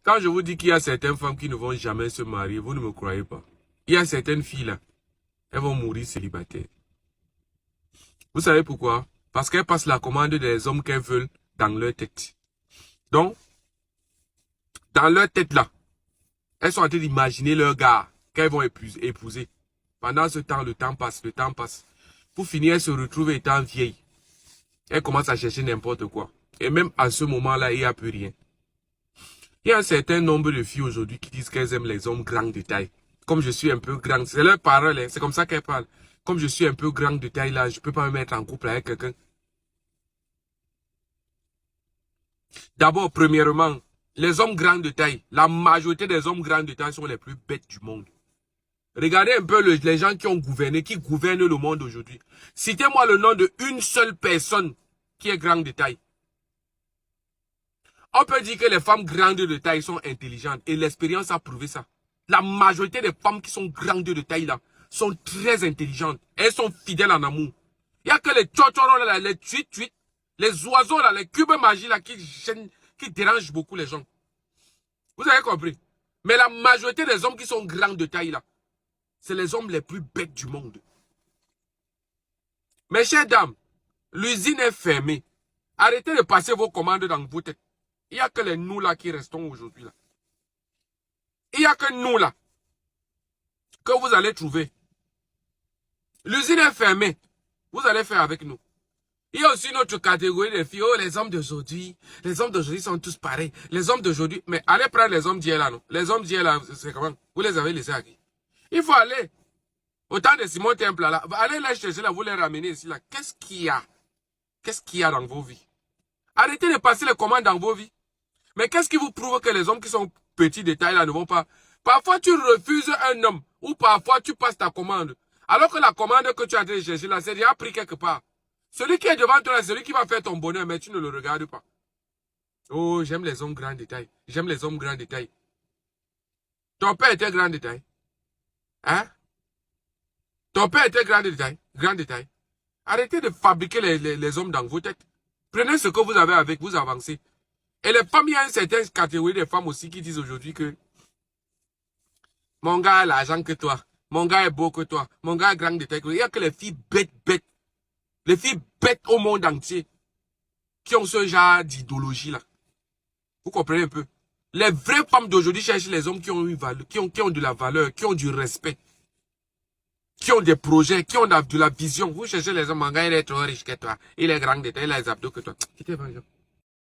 Quand je vous dis qu'il y a certaines femmes qui ne vont jamais se marier, vous ne me croyez pas. Il y a certaines filles là, elles vont mourir célibataires. Vous savez pourquoi? Parce qu'elles passent la commande des hommes qu'elles veulent dans leur tête. Donc, dans leur tête là, elles sont en train d'imaginer leur gars qu'elles vont épouser. Pendant ce temps, le temps passe, le temps passe. Pour finir, elles se retrouvent étant vieilles. Elles commencent à chercher n'importe quoi. Et même à ce moment-là, il n'y a plus rien. Il y a un certain nombre de filles aujourd'hui qui disent qu'elles aiment les hommes grands de taille. Comme je suis un peu grande, c'est leur parole, hein, c'est comme ça qu'elles parlent. Comme je suis un peu grande de taille là, je ne peux pas me mettre en couple avec quelqu'un. D'abord, premièrement, les hommes grands de taille, la majorité des hommes grands de taille sont les plus bêtes du monde. Regardez un peu les gens qui ont gouverné, qui gouvernent le monde aujourd'hui. Citez-moi le nom d'une seule personne qui est grande de taille. On peut dire que les femmes grandes de taille sont intelligentes et l'expérience a prouvé ça. La majorité des femmes qui sont grandes de taille là sont très intelligentes. Elles sont fidèles en amour. Il n'y a que les tchochoros là, les tuit-tuit, les oiseaux là, les cubes magiques là qui dérangent beaucoup les gens. Vous avez compris? Mais la majorité des hommes qui sont grands de taille là, c'est les hommes les plus bêtes du monde. Mes chères dames, l'usine est fermée. Arrêtez de passer vos commandes dans vos têtes. Il n'y a que les nous là qui restons aujourd'hui là. Il n'y a que nous là que vous allez trouver. L'usine est fermée. Vous allez faire avec nous. Il y a aussi une autre catégorie de filles. Oh, les hommes d'aujourd'hui. Les hommes d'aujourd'hui sont tous pareils. Les hommes d'aujourd'hui. Mais allez prendre les hommes d'hier là, non? Les hommes d'hier là, c'est comment? Vous les avez laissés à qui? Il faut aller. Au temps de Simon Temple là. Allez les chercher là, vous les ramenez ici là. Qu'est-ce qu'il y a? Qu'est-ce qu'il y a dans vos vies? Arrêtez de passer les commandes dans vos vies. Mais qu'est-ce qui vous prouve que les hommes qui sont petits de taille là ne vont pas? Parfois tu refuses un homme ou parfois tu passes ta commande. Alors que la commande que tu as déjà chercher là, c'est déjà pris quelque part. Celui qui est devant toi, c'est celui qui va faire ton bonheur, mais tu ne le regardes pas. Oh, j'aime les hommes grands de taille. J'aime les hommes grands de taille. Ton père était grand de taille. Hein? Ton père était grand de taille. Grand de taille. Arrêtez de fabriquer les hommes dans vos têtes. Prenez ce que vous avez avec vous, avancez. Et les femmes, il y a une certaine catégorie de femmes aussi qui disent aujourd'hui que mon gars a l'argent que toi. Mon gars est beau que toi. Mon gars est grand de taille que toi. Il n'y a que les filles bêtes. Les filles bêtes au monde entier qui ont ce genre d'idéologie là. Vous comprenez un peu? Les vraies femmes d'aujourd'hui cherchent les hommes qui ont une valeur, qui ont de la valeur, qui ont du respect, qui ont des projets, qui ont de la vision. Vous cherchez les hommes, mon gars il est trop riche que toi. Il est grand de taille, il a les abdos que toi. Quittez,